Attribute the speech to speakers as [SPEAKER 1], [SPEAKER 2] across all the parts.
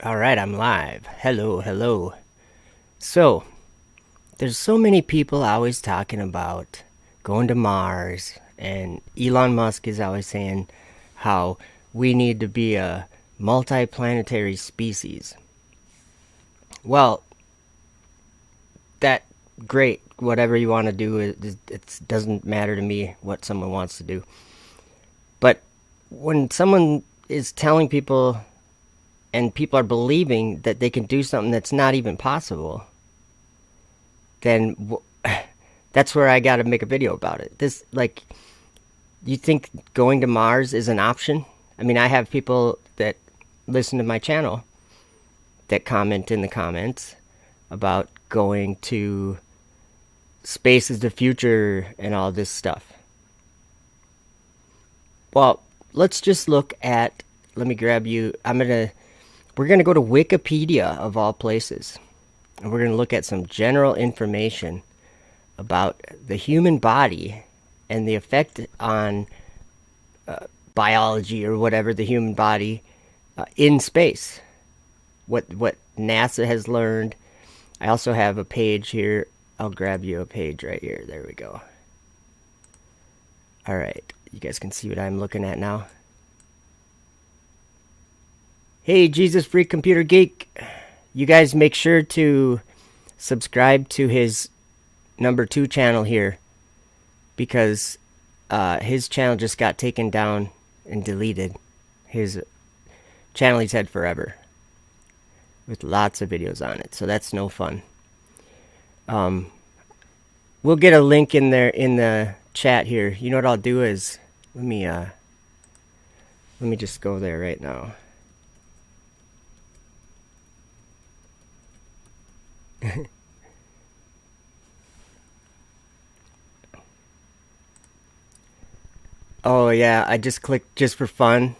[SPEAKER 1] All right, I'm live. Hello, hello. So, there's so many people always talking about going to Mars, and Elon Musk is always saying how we need to be a multi-planetary species. Well, that great. Whatever you want to do, it doesn't matter to me what someone wants to do. But when someone is telling people and people are believing that they can do something that's not even possible, then that's where I got to make a video about it. You think going to Mars is an option? I mean, I have people that listen to my channel that comment in the comments about going to space is the future and all this stuff. Well, let's just look at, let me grab you. We're going to go to Wikipedia of all places. And we're going to look at some general information about the human body and the effect on biology or whatever the human body in space. What NASA has learned. I also have a page here. I'll grab you a page right here. There we go. All right. You guys can see what I'm looking at now. Hey, Jesus Freak Computer Geek. You guys make sure to subscribe to his #2 channel here, because his channel just got taken down and deleted. His channel he's had forever with lots of videos on it, so that's no fun. We'll get a link in there in the chat here. You know what I'll do is let me just go there right now. Oh yeah, I just clicked just for fun.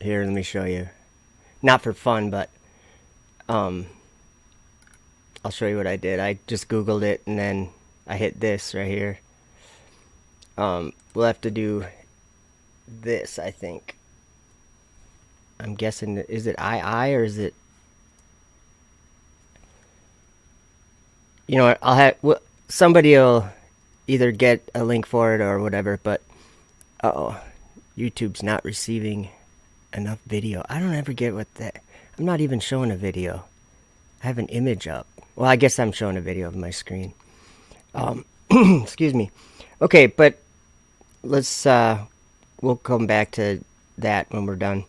[SPEAKER 1] Here, let me show you. Not for fun, but I'll show you what I did. I just Googled it and then I hit this right here. We'll have to do this, I think. I'm guessing, is it II or is it? You know what? Somebody will either get a link for it or whatever. But YouTube's not receiving enough video. I don't ever get what that. I'm not even showing a video. I have an image up. Well, I guess I'm showing a video of my screen. Excuse me. Okay, but let's we'll come back to that when we're done.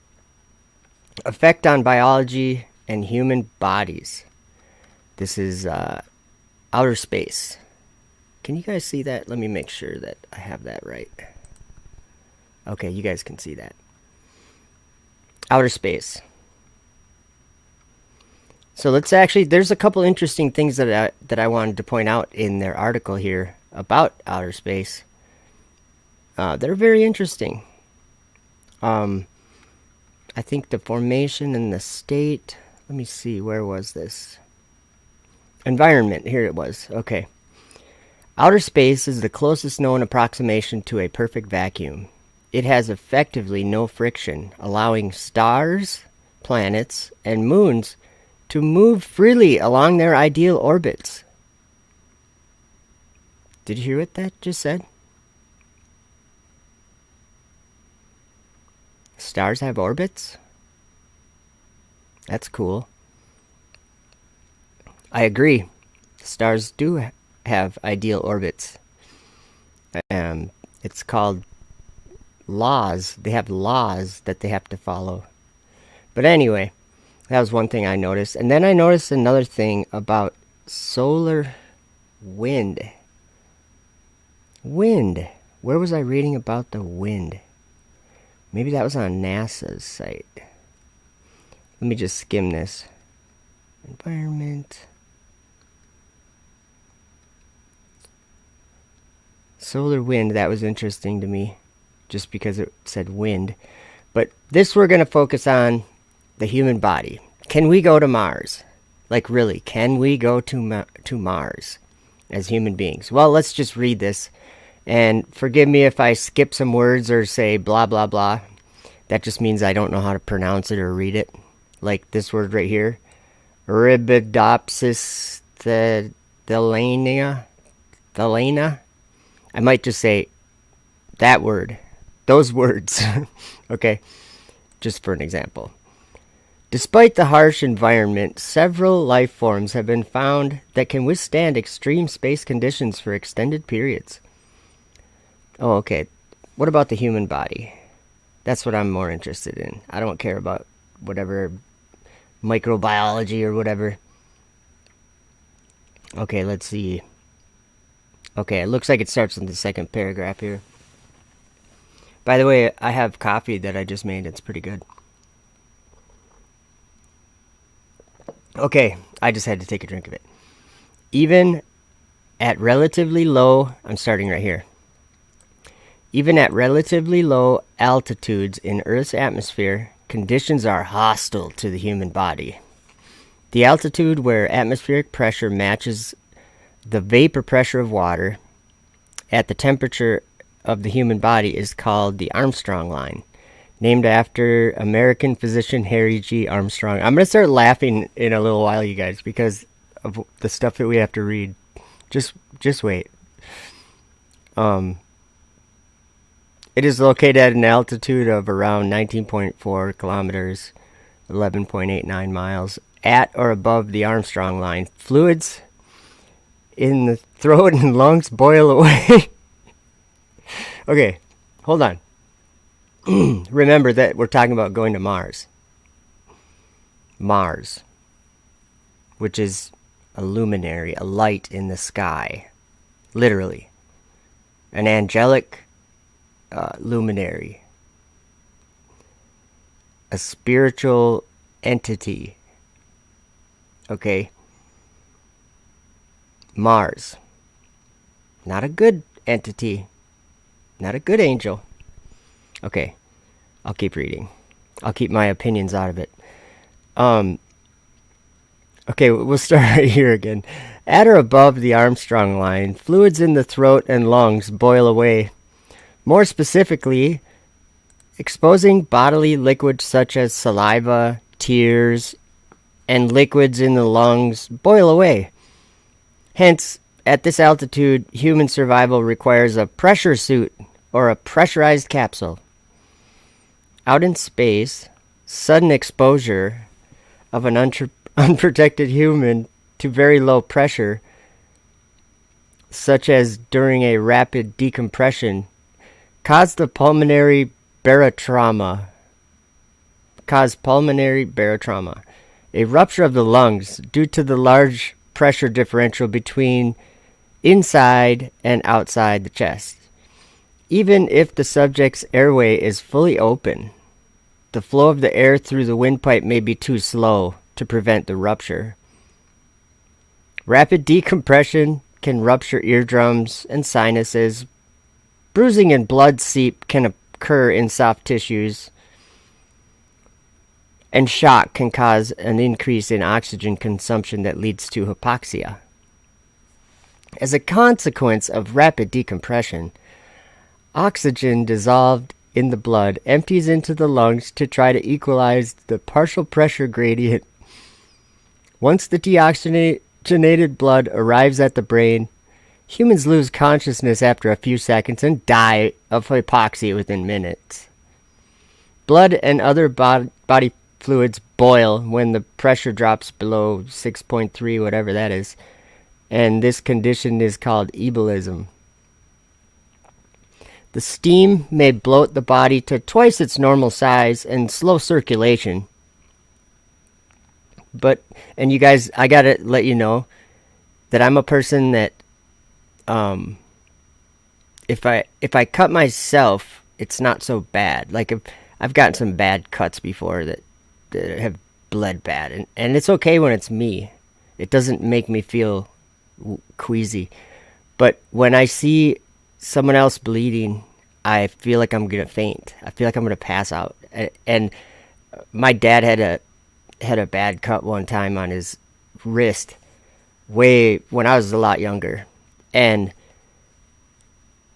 [SPEAKER 1] Effect on biology and human bodies. This is outer space. Can you guys see that? Let me make sure that I have that right. Okay, you guys can see that. Outer space. So there's a couple interesting things that I wanted to point out in their article here about outer space. They're very interesting. I think the formation and the state. Let me see, where was this? Environment, here it was. Okay. Outer space is the closest known approximation to a perfect vacuum. It has effectively no friction, allowing stars, planets, and moons to move freely along their ideal orbits. Did you hear what that just said? Stars have orbits? That's cool. I agree. Stars do have ideal orbits. It's called laws. They have laws that they have to follow. But anyway, that was one thing I noticed. And then I noticed another thing about solar wind. Wind. Where was I reading about the wind? Maybe that was on NASA's site. Let me just skim this. Environment. Solar wind, that was interesting to me, just because it said wind. But this we're going to focus on the human body. Can we go to Mars? Like really, can we go to Mars as human beings? Well, let's just read this. And forgive me if I skip some words or say blah, blah, blah. That just means I don't know how to pronounce it or read it. like this word right here, Ribidopsis thelana. I might just say that word, those words, okay, just for an example. Despite the harsh environment, several life forms have been found that can withstand extreme space conditions for extended periods. Oh, okay. What about the human body? That's what I'm more interested in. I don't care about whatever microbiology or whatever. Okay, let's see. Okay, it looks like it starts in the second paragraph here. By the way, I have coffee that I just made. It's pretty good. Okay, I just had to take a drink of it. Even at relatively low, I'm starting right here. Even at relatively low altitudes in Earth's atmosphere, conditions are hostile to the human body. The altitude where atmospheric pressure matches the vapor pressure of water at the temperature of the human body is called the Armstrong line, named after American physician Harry G. Armstrong. I'm going to start laughing in a little while, you guys, because of the stuff that we have to read. Just wait. It is located at an altitude of around 19.4 kilometers, 11.89 miles, at or above the Armstrong line. Fluids in the throat and lungs boil away. Okay, hold on. Remember that we're talking about going to Mars. Mars, which is a luminary, a light in the sky. Literally. An angelic luminary. A spiritual entity. Okay? Mars. Not a good entity. Not a good angel. Okay, I'll keep reading. I'll keep my opinions out of it. Okay, we'll start right here again. At or above the Armstrong line, fluids in the throat and lungs boil away. More specifically, exposing bodily liquids such as saliva, tears, and liquids in the lungs boil away. Hence, at this altitude, human survival requires a pressure suit or a pressurized capsule. Out in space, sudden exposure of an unprotected human to very low pressure, such as during a rapid decompression, cause pulmonary barotrauma, a rupture of the lungs due to the large pressure differential between inside and outside the chest. Even if the subject's airway is fully open, the flow of the air through the windpipe may be too slow to prevent the rupture. Rapid decompression can rupture eardrums and sinuses. Bruising and blood seep can occur in soft tissues. And shock can cause an increase in oxygen consumption that leads to hypoxia. As a consequence of rapid decompression, oxygen dissolved in the blood empties into the lungs to try to equalize the partial pressure gradient. Once the deoxygenated blood arrives at the brain, humans lose consciousness after a few seconds and die of hypoxia within minutes. Blood and other body fluids boil when the pressure drops below 6.3, whatever that is, and this condition is called ebulism. The steam may bloat the body to twice its normal size and slow circulation. And you guys, I gotta let you know that I'm a person that, if I cut myself, it's not so bad. Like, if I've gotten some bad cuts before that have bled bad, and it's okay when it's me. It doesn't make me feel queasy. But when I see someone else bleeding, I feel like I'm gonna faint. I feel like I'm gonna pass out. And my dad had a bad cut one time on his wrist, way when I was a lot younger, and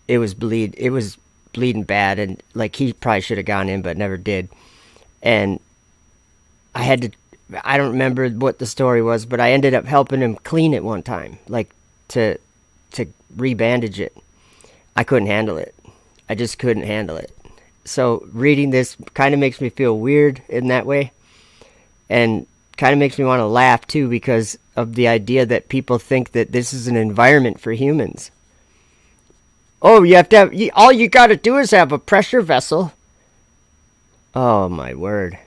[SPEAKER 1] it was bleeding bad, and like he probably should have gone in but never did. And I had to. I don't remember what the story was, but I ended up helping him clean it one time, like to rebandage it. I couldn't handle it. I just couldn't handle it. So reading this kind of makes me feel weird in that way, and kind of makes me want to laugh too, because of the idea that people think that this is an environment for humans. Oh, you have to have, all you got to do is have a pressure vessel. Oh my word.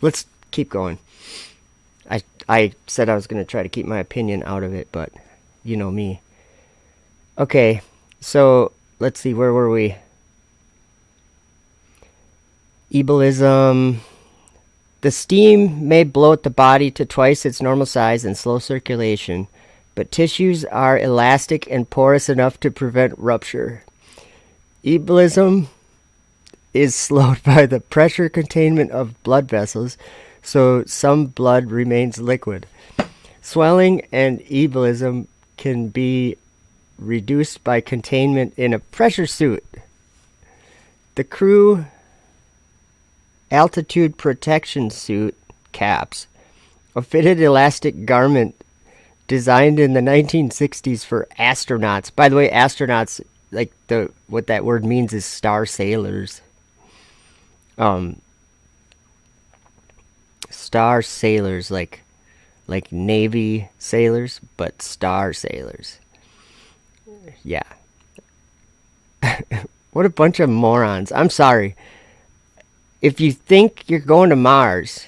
[SPEAKER 1] Let's keep going. I said I was going to try to keep my opinion out of it, but you know me. Okay, so let's see, where were we? Ebulism. The steam may bloat the body to twice its normal size and slow circulation, but tissues are elastic and porous enough to prevent rupture. Ebulism is slowed by the pressure containment of blood vessels, so some blood remains liquid. Swelling and ebulism can be reduced by containment in a pressure suit. The crew altitude protection suit caps, a fitted elastic garment designed in the 1960s for astronauts. By the way, astronauts, like what that word means is star sailors. Star sailors, like Navy sailors, but star sailors. Yeah. What a bunch of morons. I'm sorry. If you think you're going to Mars,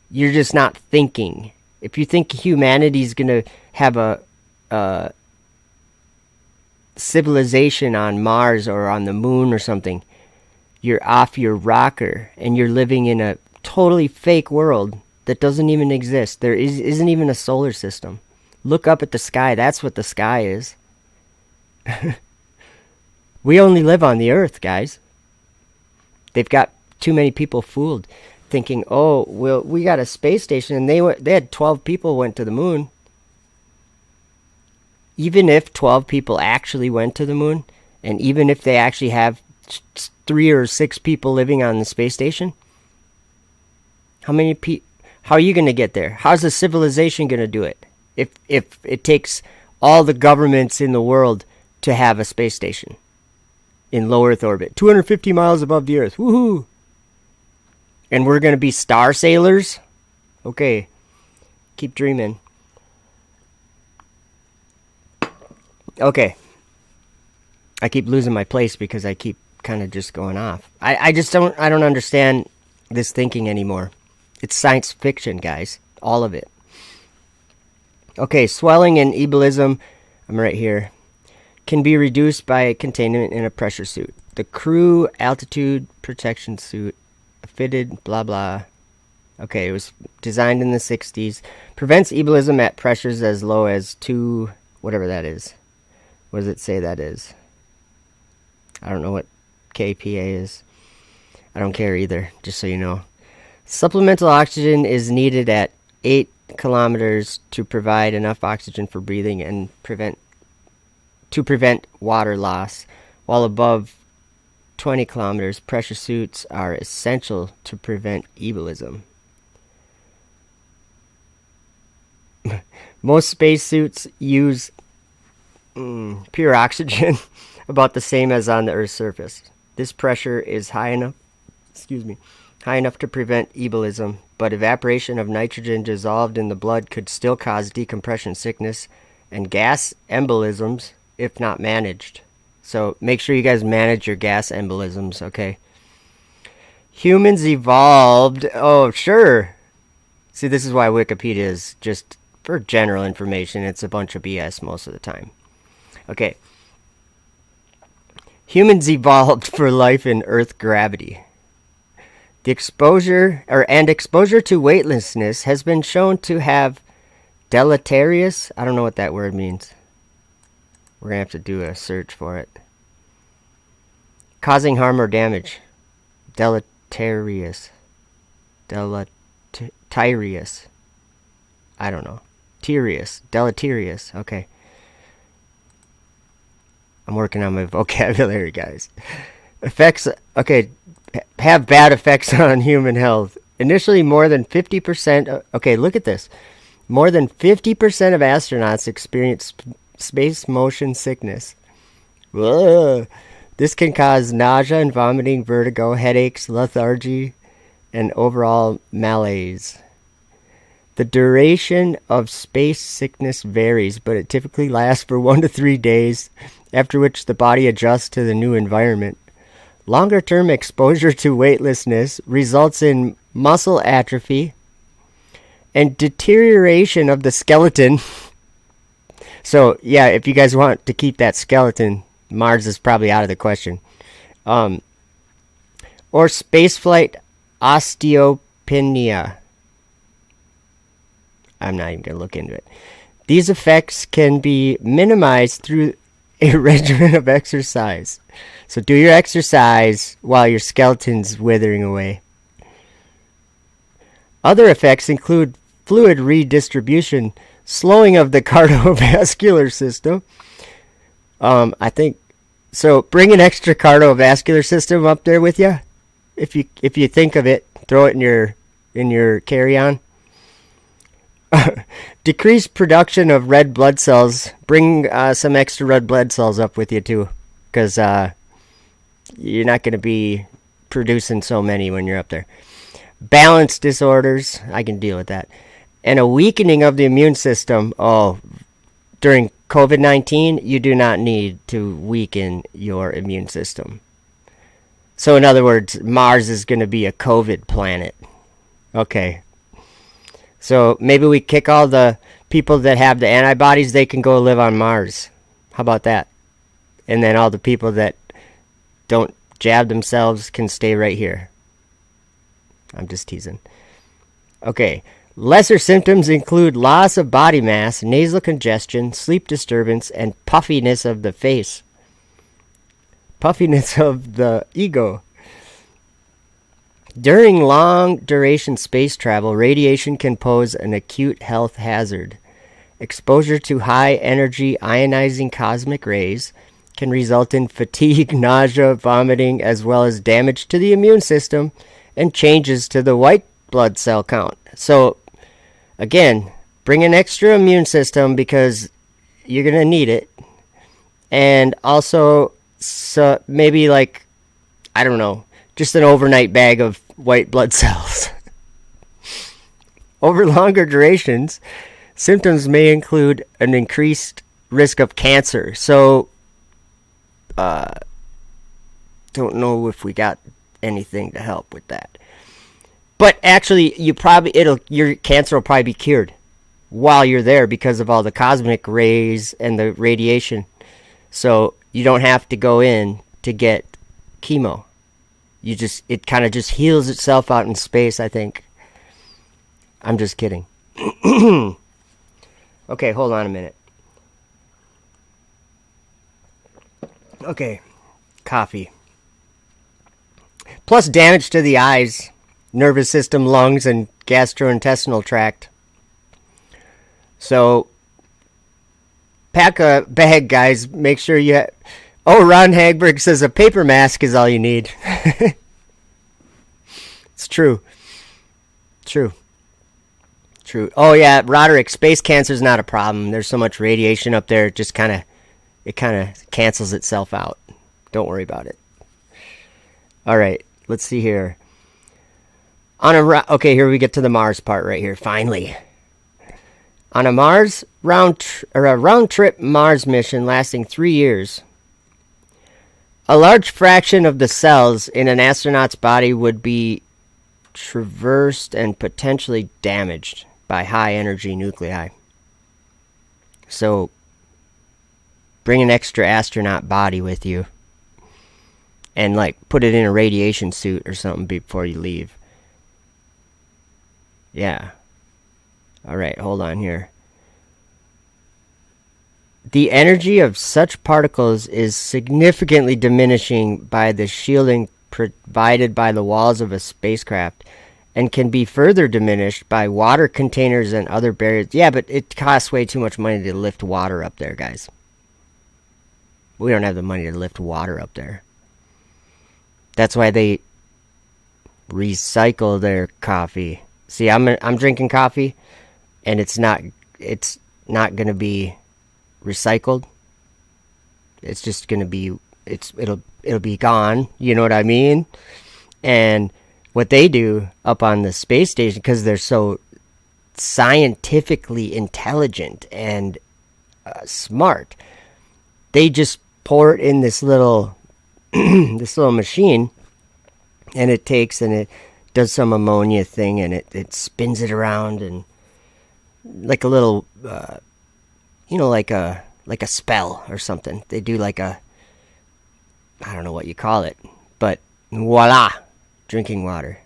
[SPEAKER 1] you're just not thinking. If you think humanity's going to have a civilization on Mars or on the moon or something, you're off your rocker, and you're living in a totally fake world that doesn't even exist. There isn't even a solar system. Look up at the sky. That's what the sky is. We only live on the Earth, guys. They've got too many people fooled, thinking, oh, well, we got a space station, and they had 12 people went to the moon. Even if 12 people actually went to the moon, and even if they actually have 3 or 6 people living on the space station, how are you going to get there? How's the civilization going to do it? If it takes all the governments in the world to have a space station in low Earth orbit, 250 miles above the Earth, woohoo! And we're going to be star sailors? Okay, keep dreaming. Okay. I keep losing my place because I keep kind of just going off. I don't understand this thinking anymore. It's science fiction, guys. All of it. Okay, swelling and ebulism, I'm right here, can be reduced by containment in a pressure suit. The crew altitude protection suit, fitted, blah, blah. Okay, it was designed in the 60s. Prevents ebulism at pressures as low as 2, whatever that is. What does it say that is? I don't know what kPa is. I don't care either, just so you know. Supplemental oxygen is needed at 8 kilometers to provide enough oxygen for breathing and prevent water loss, while above 20 kilometers, pressure suits are essential to prevent ebulism. Most spacesuits use pure oxygen, about the same as on the Earth's surface. This pressure is high enough to prevent ebulism, but evaporation of nitrogen dissolved in the blood could still cause decompression sickness and gas embolisms if not managed. So make sure you guys manage your gas embolisms, okay? Humans evolved. Oh, sure. See, this is why Wikipedia is just for general information. It's a bunch of BS most of the time. Okay. Humans evolved for life in Earth gravity. The exposure to weightlessness has been shown to have deleterious, I don't know what that word means. We're going to have to do a search for it. Causing harm or damage. Deleterious. Deleterious. I don't know. Deleterious. Okay. I'm working on my vocabulary, guys. Effects, okay, have bad effects on human health. Initially, more than 50%. Okay, look at this. More than 50% of astronauts experience space motion sickness. Ugh. This can cause nausea and vomiting, vertigo, headaches, lethargy, and overall malaise. The duration of space sickness varies, but it typically lasts for 1 to 3 days, after which the body adjusts to the new environment. Longer-term exposure to weightlessness results in muscle atrophy and deterioration of the skeleton. So, yeah, if you guys want to keep that skeleton, Mars is probably out of the question. Or spaceflight osteopenia. I'm not even going to look into it. These effects can be minimized through a regimen of exercise. So do your exercise while your skeleton's withering away. Other effects include fluid redistribution, slowing of the cardiovascular system. I think so. Bring an extra cardiovascular system up there with you. If you think of it, throw it in your carry-on. Decreased production of red blood cells. Bring some extra red blood cells up with you too, because you're not going to be producing so many when you're up there. Balance disorders. I can deal with that. And a weakening of the immune system. Oh, during COVID-19, you do not need to weaken your immune system. So in other words, Mars is going to be a COVID planet. Okay. So maybe we kick all the people that have the antibodies, they can go live on Mars. How about that? And then all the people that don't jab themselves can stay right here. I'm just teasing. Okay. Lesser symptoms include loss of body mass, nasal congestion, sleep disturbance, and puffiness of the face. Puffiness of the ego. During long-duration space travel, radiation can pose an acute health hazard. Exposure to high-energy ionizing cosmic rays can result in fatigue, nausea, vomiting, as well as damage to the immune system and changes to the white blood cell count. So, again, bring an extra immune system because you're going to need it. And also, so maybe like, I don't know, just an overnight bag of white blood cells. Over longer durations, symptoms may include an increased risk of cancer. So, don't know if we got anything to help with that. But actually, your cancer will probably be cured while you're there because of all the cosmic rays and the radiation. So you don't have to go in to get chemo. It kind of just heals itself out in space, I think. I'm just kidding. Okay, hold on a minute. Okay, coffee. Plus damage to the eyes, nervous system, lungs, and gastrointestinal tract. So, pack a bag, guys. Make sure you... Oh, Ron Hagberg says a paper mask is all you need. It's true. True. Oh, yeah, Roderick, space cancer is not a problem. There's so much radiation up there, it kind of cancels itself out. Don't worry about it. All right, let's see here. Okay, here we get to the Mars part right here, finally. On a Mars round-trip Mars mission lasting 3 years, a large fraction of the cells in an astronaut's body would be traversed and potentially damaged by high-energy nuclei. So, bring an extra astronaut body with you. And, put it in a radiation suit or something before you leave. Yeah. Alright, hold on here. The energy of such particles is significantly diminishing by the shielding provided by the walls of a spacecraft and can be further diminished by water containers and other barriers. Yeah, but it costs way too much money to lift water up there, guys. We don't have the money to lift water up there. That's why they recycle their coffee. See, I'm drinking coffee, and it's not gonna be recycled. It's just gonna be it'll be gone. You know what I mean? And what they do up on the space station, because they're so scientifically intelligent and smart, they just pour it in this little this little machine, and it does some ammonia thing, and it spins it around, and like a little like a spell or something. They do like a, I don't know what you call it, but voila, drinking water.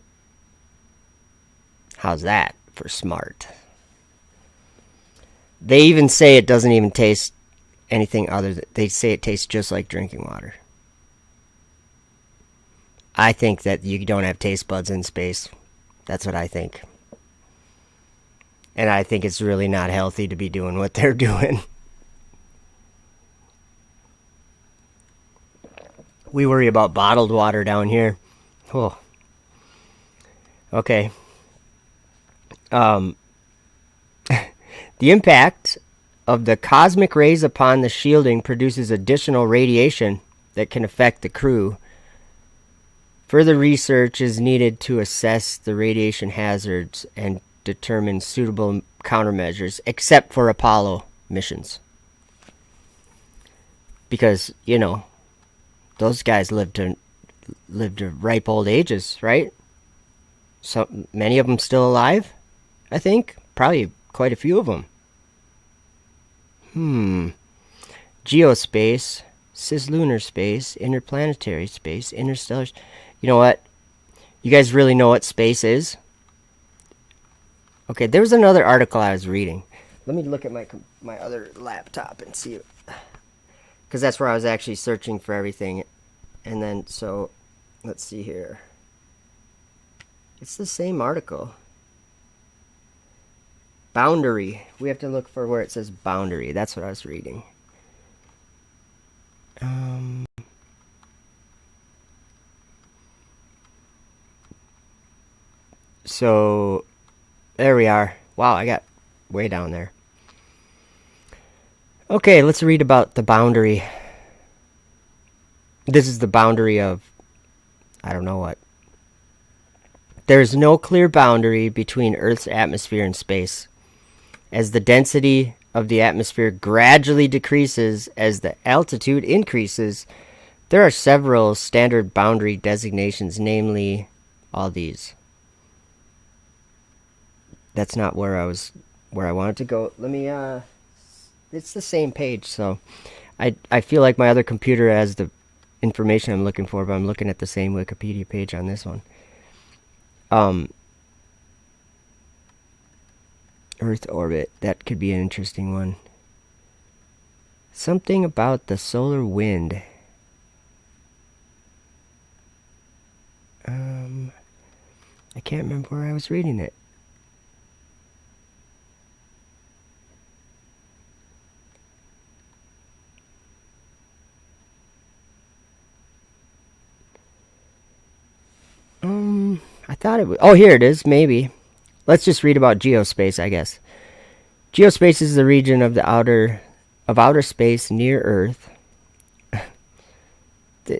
[SPEAKER 1] How's that for smart? They even say it doesn't even taste anything other than, they say it tastes just like drinking water. I think that you don't have taste buds in space. That's what I think. And I think it's really not healthy to be doing what they're doing. We worry about bottled water down here. Oh. Okay. The impact of the cosmic rays upon the shielding produces additional radiation that can affect the crew. Further research is needed to assess the radiation hazards and determine suitable countermeasures, except for Apollo missions. Because, those guys lived to ripe old ages, right? So many of them still alive, I think. Probably quite a few of them. Geospace, cislunar space, interplanetary space, interstellar. You know what? You guys really know what space is? Okay, there was another article I was reading. Let me look at my other laptop and see, because that's where I was actually searching for everything. And then, so, let's see here. It's the same article. Boundary. We have to look for where it says boundary. That's what I was reading. So, there we are. Wow, I got way down there. Okay, let's read about the boundary. This is the boundary of, I don't know what. There is no clear boundary between Earth's atmosphere and space. As the density of the atmosphere gradually decreases as the altitude increases, there are several standard boundary designations, namely all these. That's not where I wanted to go. Let me, it's the same page, so I feel like my other computer has the information I'm looking for, but I'm looking at the same Wikipedia page on this one. Earth orbit, that could be an interesting one. Something about the solar wind. I can't remember where I was reading it. I thought it was... Oh, here it is, maybe. Let's just read about geospace, I guess. Geospace is the region of outer space near Earth.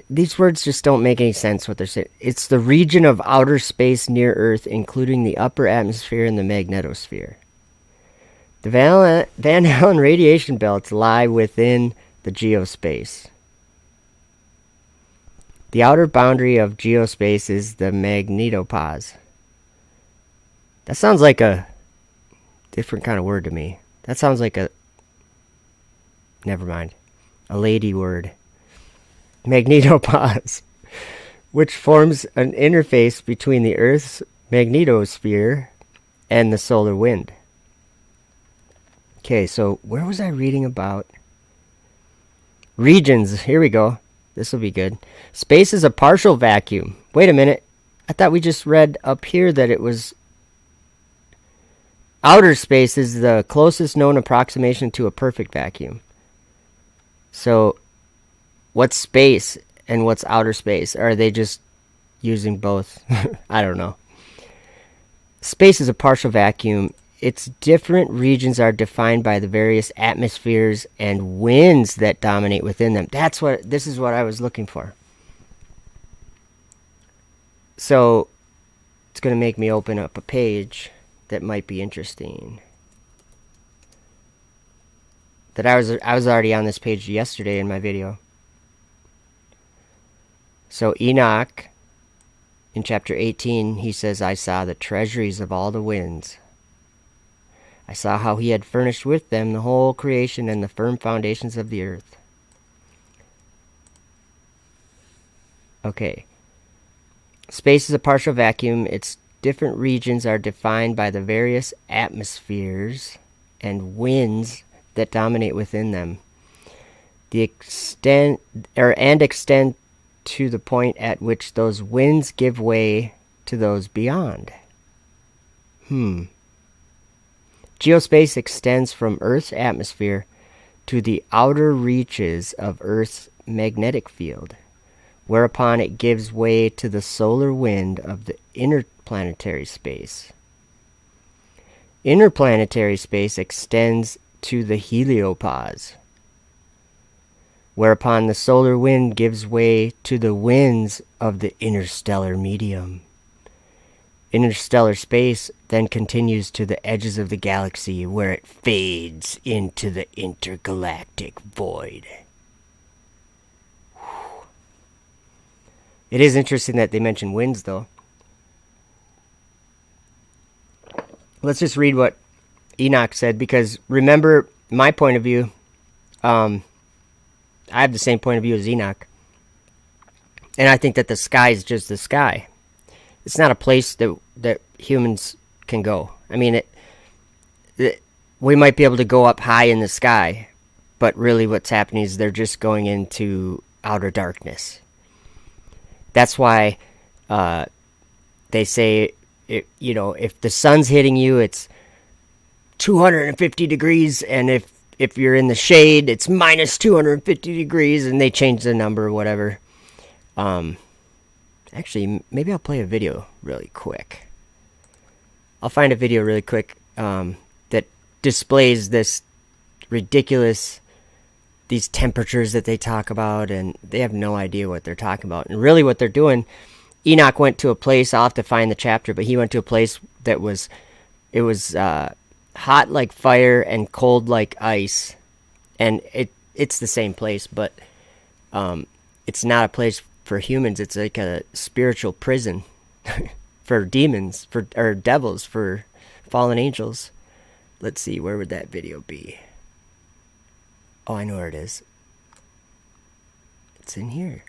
[SPEAKER 1] These words just don't make any sense what they're saying. It's the region of outer space near Earth, including the upper atmosphere and the magnetosphere. The Van Allen radiation belts lie within the geospace. The outer boundary of geospace is the magnetopause. That sounds like a different kind of word to me. That sounds like a... Never mind. A lady word. Magnetopause. Which forms an interface between the Earth's magnetosphere and the solar wind. Okay, so where was I reading about? Regions. Here we go. This will be good. Space is a partial vacuum. Wait a minute. I thought we just read up here that it was... Outer space is the closest known approximation to a perfect vacuum. So, what's space and what's outer space? Are they just using both. I don't know. Space is a partial vacuum. Its different regions are defined by the various atmospheres and winds that dominate within them. This is what I was looking for. So it's going to make me open up a page that might be interesting. I was already on this page yesterday in my video. So Enoch, in chapter 18, he says, I saw the treasuries of all the winds. I saw how he had furnished with them the whole creation and the firm foundations of the earth. Okay. Space is a partial vacuum. Its different regions are defined by the various atmospheres and winds that dominate within them. Extend to the point at which those winds give way to those beyond. Geospace extends from Earth's atmosphere to the outer reaches of Earth's magnetic field, whereupon it gives way to the solar wind of the interplanetary space. Interplanetary space extends to the heliopause, whereupon the solar wind gives way to the winds of the interstellar medium. Interstellar space then continues to the edges of the galaxy, where it fades into the intergalactic void. It is interesting that they mention winds, though. Let's just read what Enoch said, because remember my point of view. I have the same point of view as Enoch. And I think that the sky is just the sky. It's not a place that humans can go. I mean, we might be able to go up high in the sky, but really what's happening is they're just going into outer darkness. That's why they say, if the sun's hitting you, it's 250 degrees, and if you're in the shade, it's minus 250 degrees, and they change the number or whatever. Actually, maybe I'll play a video really quick. I'll find a video really quick that displays this ridiculous, these temperatures that they talk about, and they have no idea what they're talking about. And really what they're doing, Enoch went to a place, I'll have to find the chapter, but he went to a place that was hot like fire and cold like ice. And it's the same place, but it's not a place for humans. It's like a spiritual prison for demons, or devils, for fallen angels. Let's see, where would that video be? Oh, I know where it is. It's in here.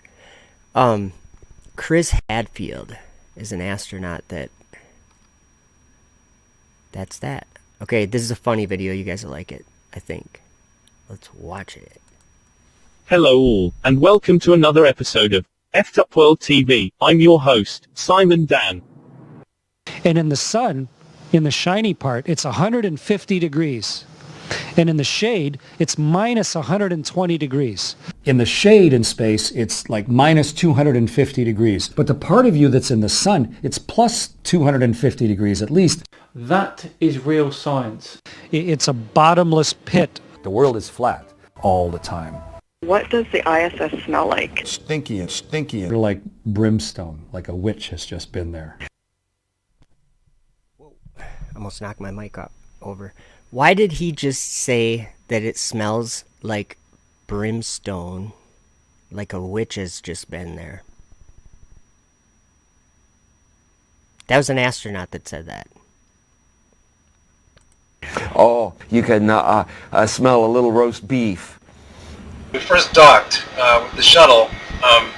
[SPEAKER 1] Chris Hadfield is an astronaut that's that. Okay, this is a funny video. You guys will like it, I think. Let's watch it.
[SPEAKER 2] Hello all, and welcome to another episode of Effed Up World TV. I'm your host, Simon Dan.
[SPEAKER 3] And in the sun, in the shiny part, it's 150 degrees. And in the shade, it's minus 120 degrees.
[SPEAKER 4] In the shade in space, it's like minus 250 degrees. But the part of you that's in the sun, it's plus 250 degrees at least.
[SPEAKER 5] That is real science.
[SPEAKER 3] It's a bottomless pit.
[SPEAKER 4] The world is flat all the time.
[SPEAKER 6] What does the ISS smell like?
[SPEAKER 7] Stinky and stinky.
[SPEAKER 4] They're like brimstone, like a witch has just been there.
[SPEAKER 1] Whoa, almost knocked my mic over. Why did he just say that it smells like brimstone, like a witch has just been there? That was an astronaut that said that.
[SPEAKER 8] Oh, you can smell a little roast beef.
[SPEAKER 9] When we first docked with the shuttle,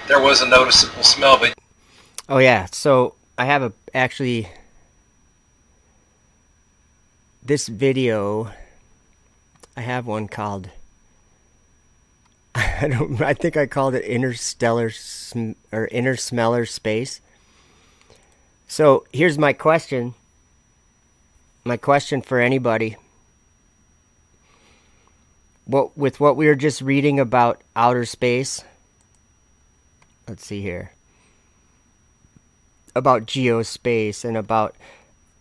[SPEAKER 9] there was a noticeable smell, but...
[SPEAKER 1] Oh yeah, so I have actually this video. I have one called, I think I called it Interstellar or Intersmeller Space. So here's my question. My question for anybody. With what we were just reading about outer space, let's see here. about geospace and about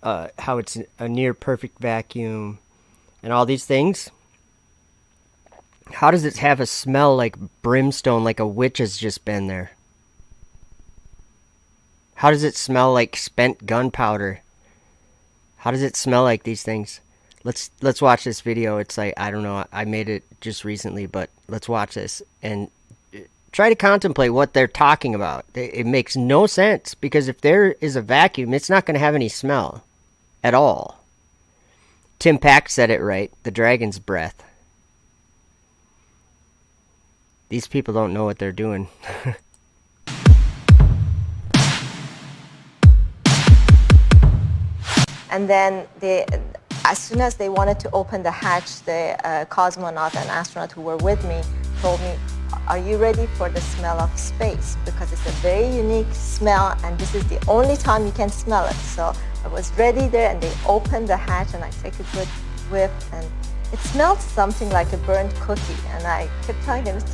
[SPEAKER 1] how it's a near perfect vacuum and all these things, how does it have a smell like brimstone, like a witch has just been there? How does it smell like spent gunpowder? How does it smell like these things? Let's watch this video. It's like, I don't know, I made it just recently, but let's watch this and try to contemplate what they're talking about. It makes no sense, because if there is a vacuum, it's not going to have any smell at all. Tim Pack said it right, the dragon's breath. These people don't know what they're doing.
[SPEAKER 7] And then as soon as they wanted to open the hatch, the cosmonaut and astronaut who were with me told me, "Are you ready for the smell of space? Because it's a very unique smell, and this is the only time you can smell it." So I was ready there, and they opened the hatch, and I took a good whiff, and it smelled something like a burnt cookie. And I kept telling them, "It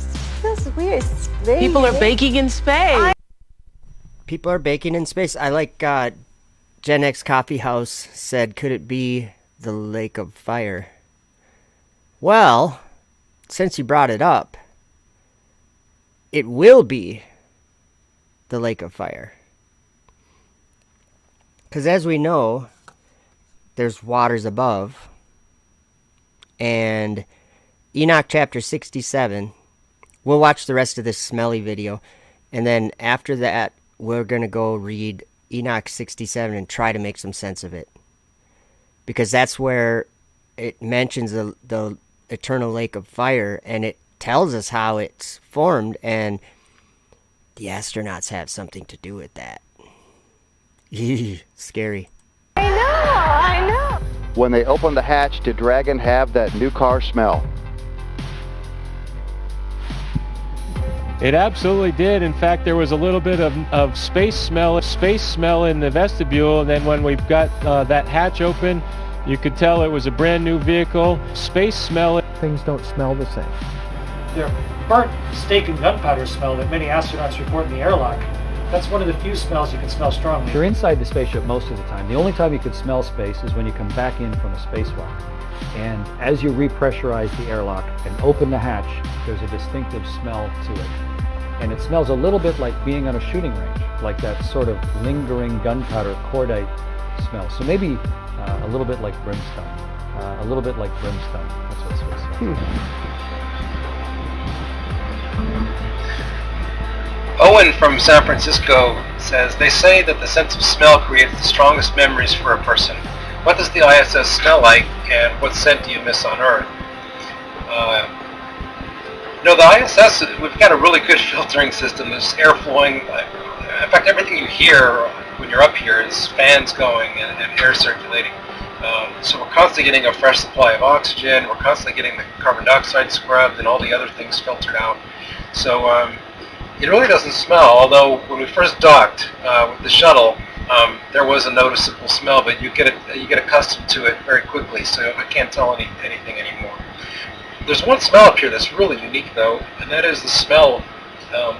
[SPEAKER 7] feels weird. It's very
[SPEAKER 10] People are
[SPEAKER 7] unique."
[SPEAKER 10] baking in space.
[SPEAKER 1] People are baking in space. I like Gen X Coffee House said, could it be the Lake of Fire? Well, since you brought it up, it will be the Lake of Fire. Because as we know, there's waters above. And Enoch chapter 67, we'll watch the rest of this smelly video. And then after that, we're going to go read Enoch 67 and try to make some sense of it. Because that's where it mentions the eternal lake of fire, and it tells us how it's formed, and the astronauts have something to do with that. Scary.
[SPEAKER 7] I know.
[SPEAKER 11] When they opened the hatch, did Dragon have that new car smell?
[SPEAKER 12] It absolutely did. In fact, there was a little bit of space smell in the vestibule, and then when we got that hatch open, you could tell it was a brand new vehicle. Space smell.
[SPEAKER 13] Things don't smell the same.
[SPEAKER 3] Their burnt steak and gunpowder smell that many astronauts report in the airlock, that's one of the few smells you can smell strongly.
[SPEAKER 4] You're inside the spaceship most of the time. The only time you can smell space is when you come back in from a spacewalk. And as you repressurize the airlock and open the hatch, there's a distinctive smell to it. And it smells a little bit like being on a shooting range, like that sort of lingering gunpowder cordite smell. So maybe a little bit like brimstone. That's what it sort of smells.
[SPEAKER 9] Owen from San Francisco says, "They say that the sense of smell creates the strongest memories for a person. What does the ISS smell like, and what scent do you miss on Earth?" The ISS, we've got a really good filtering system. There's air flowing. In fact, everything you hear when you're up here is fans going and air circulating. So we're constantly getting a fresh supply of oxygen. We're constantly getting the carbon dioxide scrubbed and all the other things filtered out. So it really doesn't smell, although when we first docked with the shuttle, there was a noticeable smell, but you get accustomed to it very quickly, so I can't tell anything anymore. There's one smell up here that's really unique, though, and that is the smell.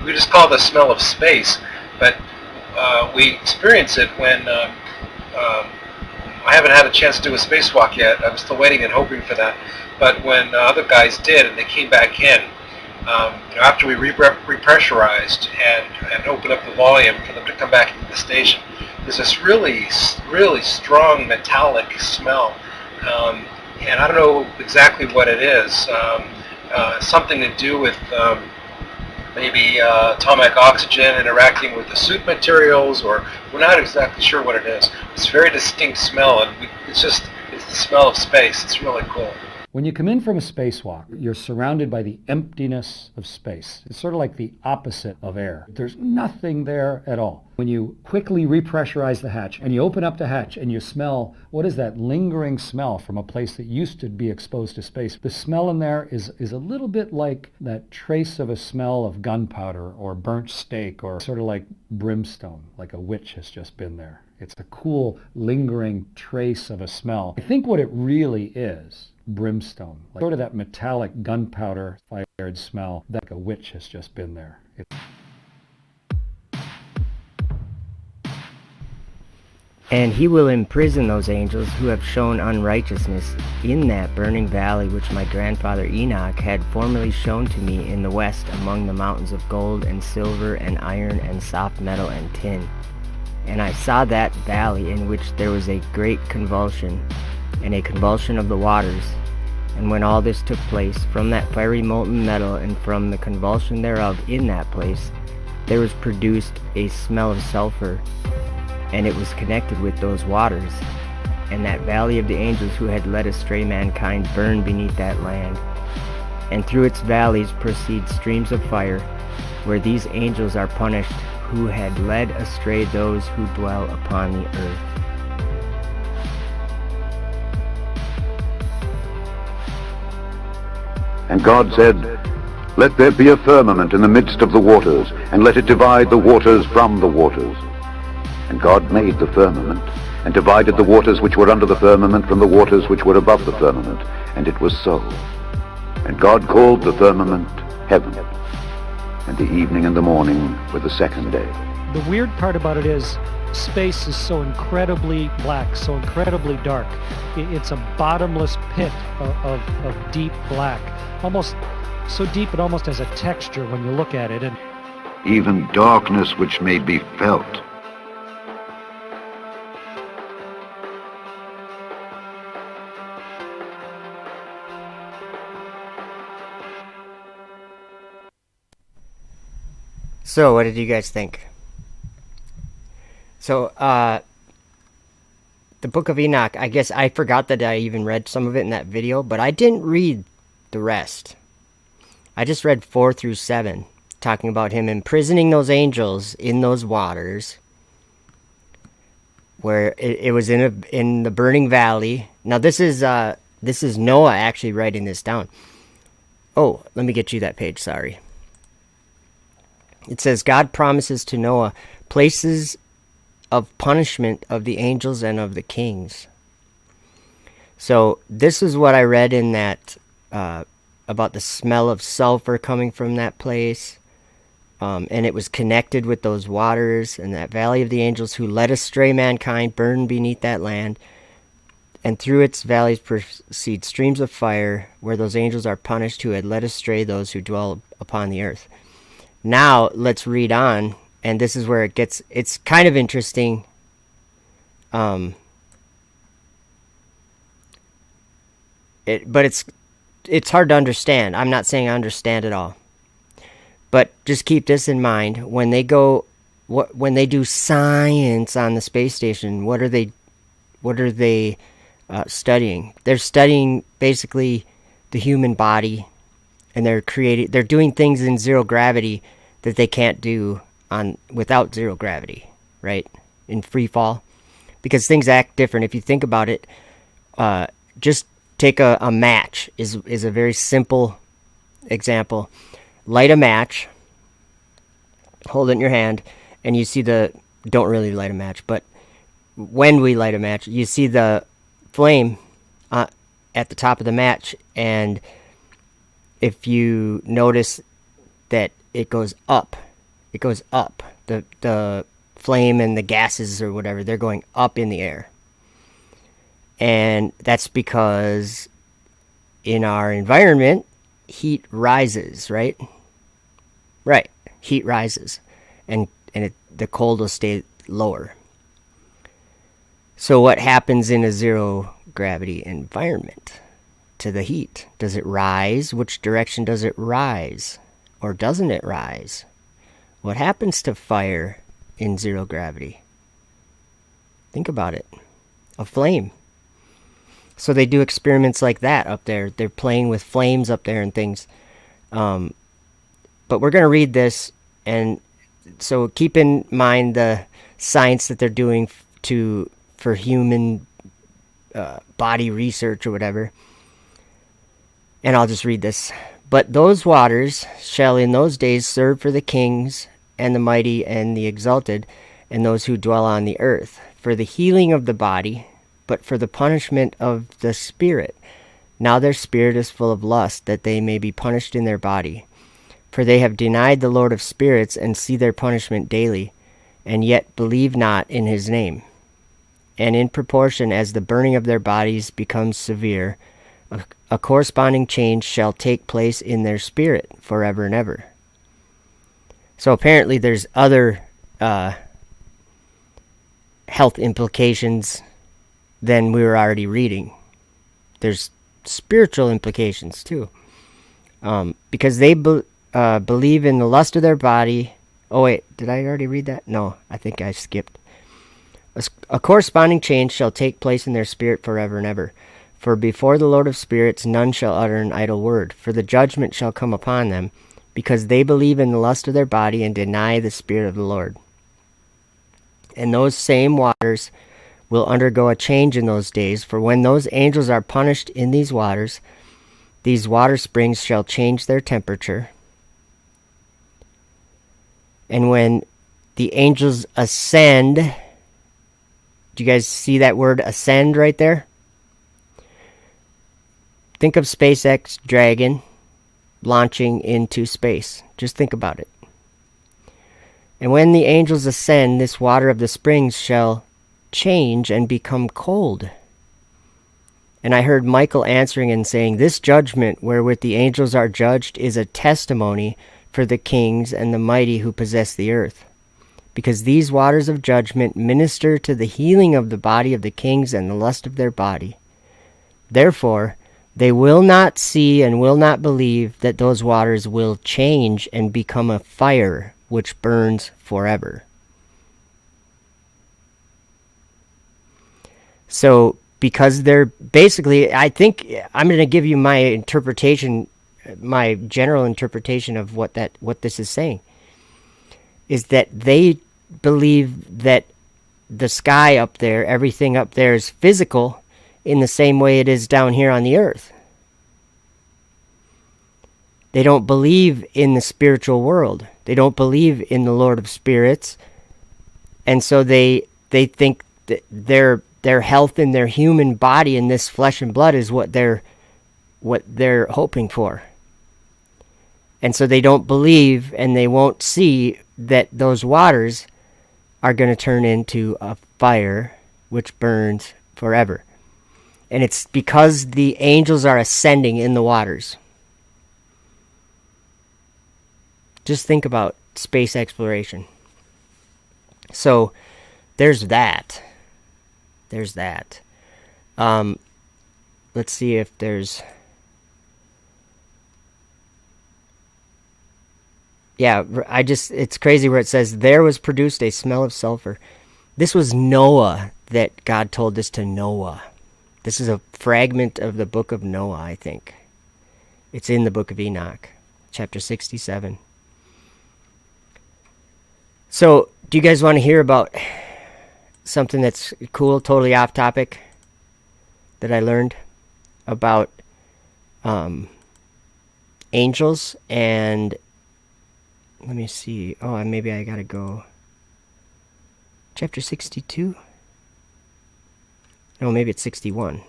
[SPEAKER 9] We just call it the smell of space, but we experience it when I haven't had a chance to do a spacewalk yet. I'm still waiting and hoping for that. But when other guys did and they came back in, after we repressurized and opened up the volume for them to come back into the station, there's this really, really strong metallic smell. And I don't know exactly what it is. Something to do with maybe atomic oxygen interacting with the suit materials, or we're not exactly sure what it is. It's a very distinct smell, and it's the smell of space. It's really cool.
[SPEAKER 4] When you come in from a spacewalk, you're surrounded by the emptiness of space. It's sort of like the opposite of air. There's nothing there at all. When you quickly repressurize the hatch and you open up the hatch and you smell, what is that lingering smell from a place that used to be exposed to space? The smell in there is a little bit like that trace of a smell of gunpowder or burnt steak, or sort of like brimstone, like a witch has just been there. It's a cool, lingering trace of a smell. I think what it really is, brimstone, like sort of that metallic gunpowder fired smell, that a witch has just been there.
[SPEAKER 1] And he will imprison those angels who have shown unrighteousness in that burning valley which my grandfather Enoch had formerly shown to me in the west among the mountains of gold and silver and iron and soft metal and tin. And I saw that valley in which there was a great convulsion, and a convulsion of the waters. And when all this took place, from that fiery molten metal and from the convulsion thereof in that place, there was produced a smell of sulfur, and it was connected with those waters. And that valley of the angels who had led astray mankind burned beneath that land. And through its valleys proceed streams of fire, where these angels are punished, who had led astray those who dwell upon the earth.
[SPEAKER 10] And God said, "Let there be a firmament in the midst of the waters, and let it divide the waters from the waters." And God made the firmament, and divided the waters which were under the firmament from the waters which were above the firmament. And it was so. And God called the firmament heaven. And the evening and the morning were the second day.
[SPEAKER 3] The weird part about it is space is so incredibly black, so incredibly dark. It's a bottomless pit of deep black. Almost so deep it almost has a texture when you look at it. And
[SPEAKER 10] even darkness which may be felt.
[SPEAKER 1] So, what did you guys think? So, the Book of Enoch, I guess I forgot that I even read some of it in that video, but I didn't read the rest. I just read 4 through 7, talking about him imprisoning those angels in those waters, where it was in the burning valley. Now, this is Noah actually writing this down. Oh, let me get you that page, sorry. It says, God promises to Noah places of punishment of the angels and of the kings. So this is what I read in that, about the smell of sulfur coming from that place. And it was connected with those waters, and that valley of the angels who led astray mankind burned beneath that land. And through its valleys proceed streams of fire, where those angels are punished who had led astray those who dwell upon the earth. Now, let's read on, and this is where it's kind of interesting. But it's hard to understand. I'm not saying I understand it all. But just keep this in mind. When they do science on the space station, what are they studying? They're studying basically the human body, and they're doing things in zero gravity that they can't do without zero gravity, right? In free fall, because things act different. If you think about it, just take a match is a very simple example. Light a match, hold it in your hand, and you see don't really light a match, but when we light a match, you see the flame at the top of the match, and if you notice that it goes up. The flame and the gases or whatever, they're going up in the air. And that's because in our environment, heat rises, right? Right, heat rises. And the cold will stay lower. So what happens in a zero gravity environment to the heat? Does it rise? Which direction does it rise? Or doesn't it rise? What happens to fire in zero gravity? Think about it. A flame. So they do experiments like that up there. They're playing with flames up there and things. But we're going to read this, and so keep in mind the science that they're doing for human body research or whatever. And I'll just read this. But those waters shall in those days serve for the kings and the mighty and the exalted and those who dwell on the earth, for the healing of the body, but for the punishment of the spirit. Now their spirit is full of lust, that they may be punished in their body. For they have denied the Lord of spirits and see their punishment daily, and yet believe not in his name. and in proportion as the burning of their bodies becomes severe, a corresponding change shall take place in their spirit forever and ever. So apparently there's other health implications than we were already reading. There's spiritual implications too. Because they believe in the lust of their body. Oh wait, did I already read that? No, I think I skipped. A corresponding change shall take place in their spirit forever and ever. For before the Lord of spirits none shall utter an idle word, for the judgment shall come upon them, because they believe in the lust of their body and deny the Spirit of the Lord. And those same waters will undergo a change in those days, for when those angels are punished in these water springs shall change their temperature. And when the angels ascend, do you guys see that word ascend right there? Think of SpaceX Dragon launching into space. Just think about it. And when the angels ascend, this water of the springs shall change and become cold. And I heard Michael answering and saying, this judgment wherewith the angels are judged is a testimony for the kings and the mighty who possess the earth. Because these waters of judgment minister to the healing of the body of the kings and the lust of their body. Therefore, they will not see and will not believe that those waters will change and become a fire which burns forever. So, because they're basically, I think I'm going to give you my interpretation, my general interpretation of what this is saying, is that they believe that the sky up there, everything up there is physical in the same way it is down here on the earth. They don't believe in the spiritual world. They don't believe in the Lord of Spirits. And so they think that their health in their human body in this flesh and blood is what they're hoping for. And so they don't believe and they won't see that those waters are going to turn into a fire which burns forever. And it's because the angels are ascending in the waters. Just think about space exploration. So there's that. There's that. Let's see if there's... Yeah, it's crazy where it says, there was produced a smell of sulfur. This was Noah that God told this to Noah. This is a fragment of the book of Noah, I think. It's in the book of Enoch, chapter 67. So, do you guys want to hear about something that's cool, totally off topic, that I learned about angels? And let me see. Oh, maybe I gotta go. Chapter 62? No, maybe it's 61.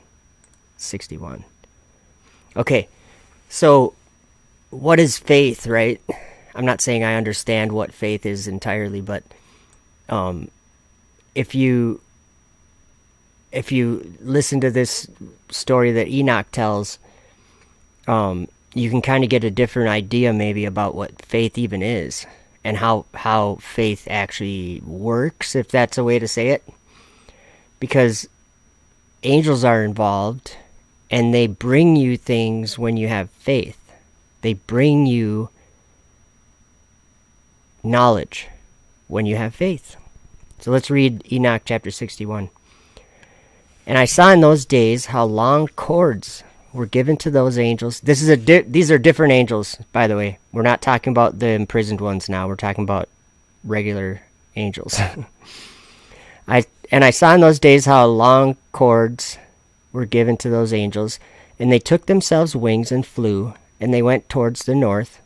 [SPEAKER 1] 61. Okay, so what is faith, right? I'm not saying I understand what faith is entirely, but if you listen to this story that Enoch tells, you can kind of get a different idea maybe about what faith even is and how faith actually works, if that's a way to say it. Because angels are involved and they bring you things when you have faith. They bring you knowledge when you have faith. So let's read Enoch chapter 61. And I saw in those days how long cords were given to those angels. These are different angels, by the way. We're not talking about the imprisoned ones now. We're talking about regular angels. I saw in those days how long cords were given to those angels, and they took themselves wings and flew, and they went towards the north.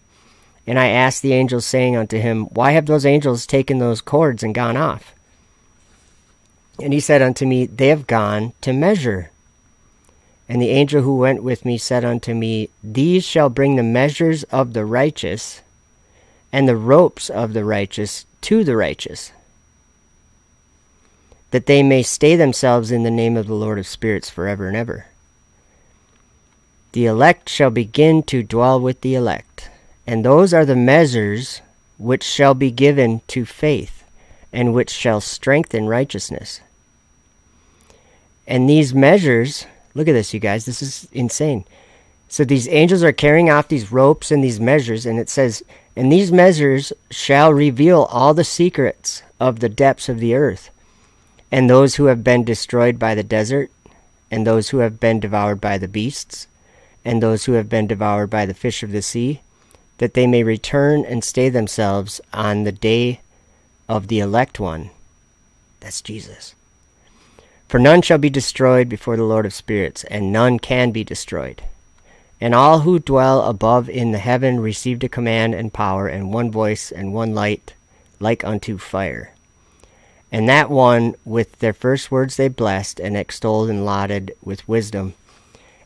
[SPEAKER 1] And I asked the angels, saying unto him, why have those angels taken those cords and gone off? And he said unto me, they have gone to measure. And the angel who went with me said unto me, these shall bring the measures of the righteous, and the ropes of the righteous to the righteous. that they may stay themselves in the name of the Lord of spirits forever and ever. The elect shall begin to dwell with the elect, and those are the measures which shall be given to faith, and which shall strengthen righteousness. And these measures, look at this, you guys, this is insane. So these angels are carrying off these ropes and these measures, and it says, and these measures shall reveal all the secrets of the depths of the earth, and those who have been destroyed by the desert, and those who have been devoured by the beasts, and those who have been devoured by the fish of the sea, that they may return and stay themselves on the day of the elect one. That's Jesus. For none shall be destroyed before the Lord of spirits, and none can be destroyed. And all who dwell above in the heaven received a command and power, and one voice and one light, like unto fire. And that one with their first words they blessed, and extolled and lauded with wisdom.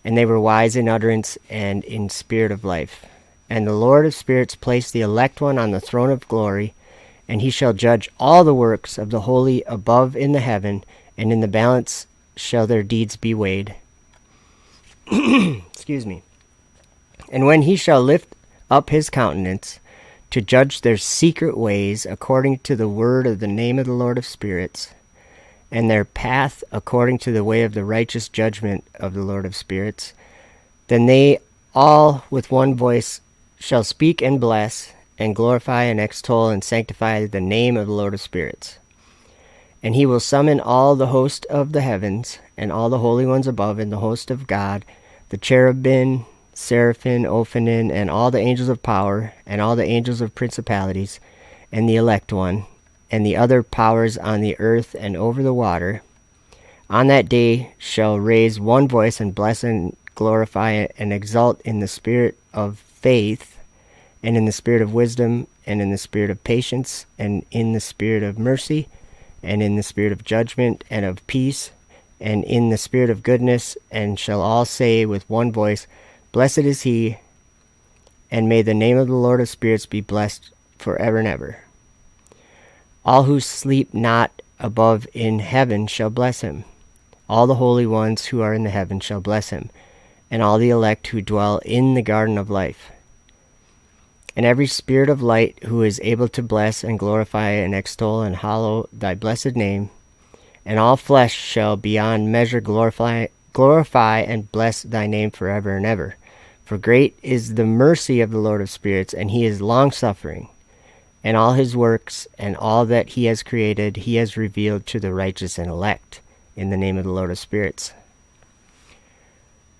[SPEAKER 1] And they were wise in utterance and in spirit of life. And the Lord of spirits placed the elect one on the throne of glory, and he shall judge all the works of the holy above in the heaven, and in the balance shall their deeds be weighed. Excuse me. And when he shall lift up his countenance to judge their secret ways according to the word of the name of the Lord of spirits, and their path according to the way of the righteous judgment of the Lord of spirits, then they all with one voice shall speak and bless, and glorify and extol and sanctify the name of the Lord of spirits. And he will summon all the host of the heavens, and all the holy ones above, and the host of God, the cherubim, seraphim, Ophanim, and all the angels of power, and all the angels of principalities, and the elect one, and the other powers on the earth and over the water. On that day shall raise one voice, and bless and glorify and exalt in the spirit of faith, and in the spirit of wisdom, and in the spirit of patience, and in the spirit of mercy, and in the spirit of judgment and of peace, and in the spirit of goodness, and shall all say with one voice, Blessed is he, and may the name of the Lord of spirits be blessed forever and ever. All who sleep not above in heaven shall bless him. All the holy ones who are in the heaven shall bless him, and all the elect who dwell in the garden of life. And every spirit of light who is able to bless and glorify and extol and hallow thy blessed name, and all flesh shall beyond measure glorify and bless thy name forever and ever. For great is the mercy of the Lord of spirits, and he is long-suffering. And all his works and all that he has created, he has revealed to the righteous and elect in the name of the Lord of spirits.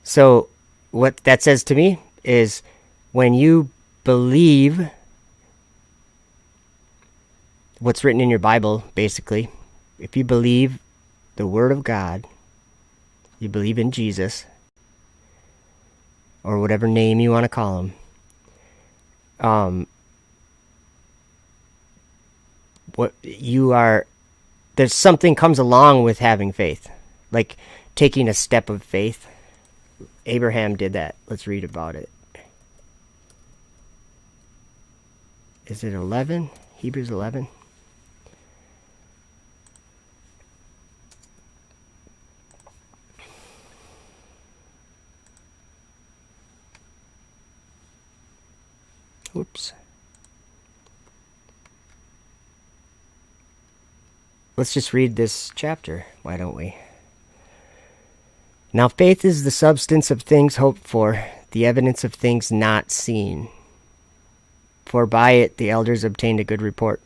[SPEAKER 1] So what that says to me is, when you believe what's written in your Bible, basically, if you believe the Word of God, you believe in Jesus, or whatever name you want to call him, what you are, there's something comes along with having faith, like taking a step of faith. Abraham did that. Let's read about it. Is it 11? Hebrews 11? Oops. Let's just read this chapter, why don't we? Now faith is the substance of things hoped for, the evidence of things not seen. For by it the elders obtained a good report.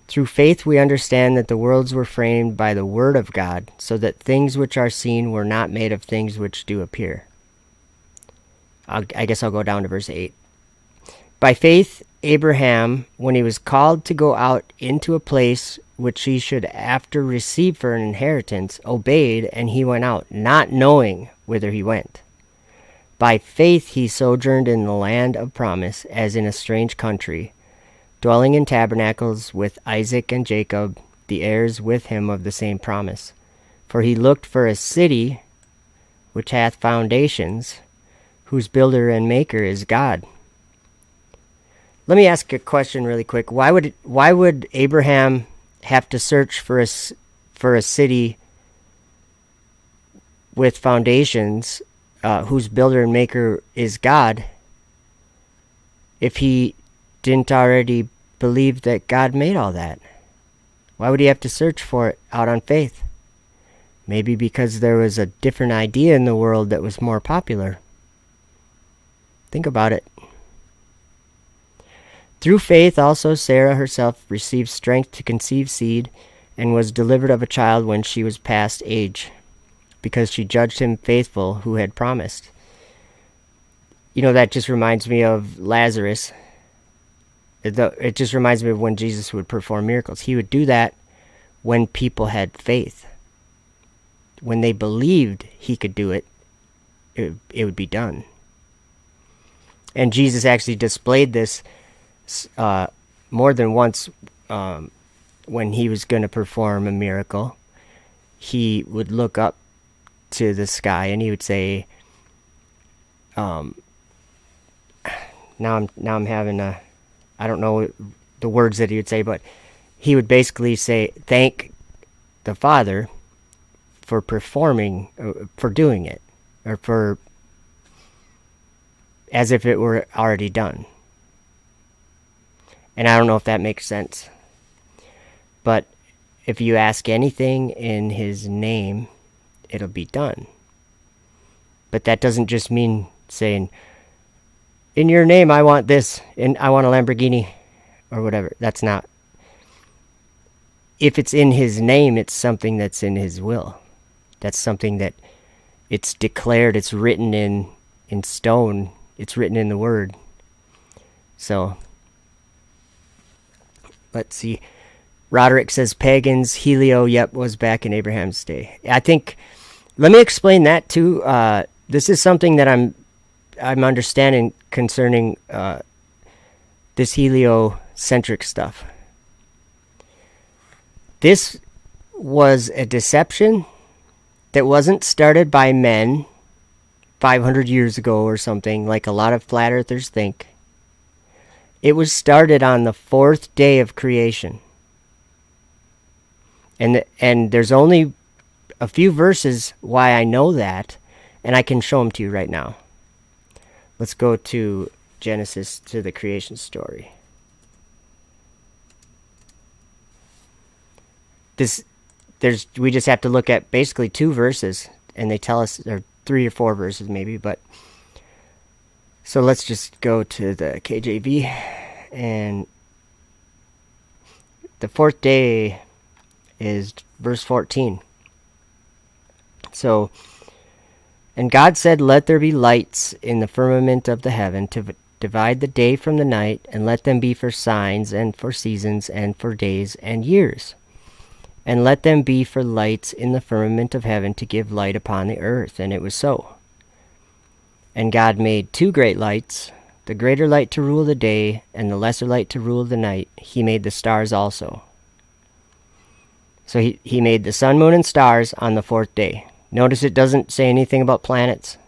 [SPEAKER 1] Through faith we understand that the worlds were framed by the word of God, so that things which are seen were not made of things which do appear. I guess I'll go down to verse 8. By faith Abraham, when he was called to go out into a place which he should after receive for an inheritance, obeyed, and he went out, not knowing whither he went. By faith he sojourned in the land of promise, as in a strange country, dwelling in tabernacles with Isaac and Jacob, the heirs with him of the same promise. For he looked for a city which hath foundations, whose builder and maker is God. Let me ask a question really quick. Why would Abraham have to search for for a city with foundations, whose builder and maker is God, if he didn't already believe that God made all that? Why would he have to search for it out on faith? Maybe because there was a different idea in the world that was more popular. Think about it. Through faith also Sarah herself received strength to conceive seed and was delivered of a child when she was past age, because she judged him faithful who had promised. You know, that just reminds me of Lazarus. It just reminds me of when Jesus would perform miracles. He would do that when people had faith. When they believed he could do it, it would be done. And Jesus actually displayed this more than once. When he was going to perform a miracle, he would look up to the sky and he would say, now I'm having a, I don't know the words that he would say, but he would basically say, thank the Father for performing, for doing it, or for, as if it were already done. And I don't know if that makes sense. But if you ask anything in his name, it'll be done. But that doesn't just mean saying, in your name I want this, and I want a Lamborghini, or whatever. That's not. If it's in his name, it's something that's in his will. That's something that it's declared, it's written in stone, it's written in the Word. So, let's see. Roderick says pagans, Helio, yep, was back in Abraham's day. I think, let me explain that too. This is something that I'm understanding concerning this heliocentric stuff. This was a deception that wasn't started by men 500 years ago or something, like a lot of flat earthers think. It was started on the 4th day of creation. And there's only a few verses why I know that, and I can show them to you right now. Let's go to Genesis, to the creation story. We just have to look at basically 2 verses, and they tell us, or 3 or 4 verses maybe, but so let's just go to the KJV, and the 4th day is verse 14. So, and God said, let there be lights in the firmament of the heaven to divide the day from the night, and let them be for signs, and for seasons, and for days and years. And let them be for lights in the firmament of heaven to give light upon the earth. And it was so. And God made 2 great lights, the greater light to rule the day, and the lesser light to rule the night. He made the stars also. So he made the sun, moon, and stars on the 4th day. Notice it doesn't say anything about planets.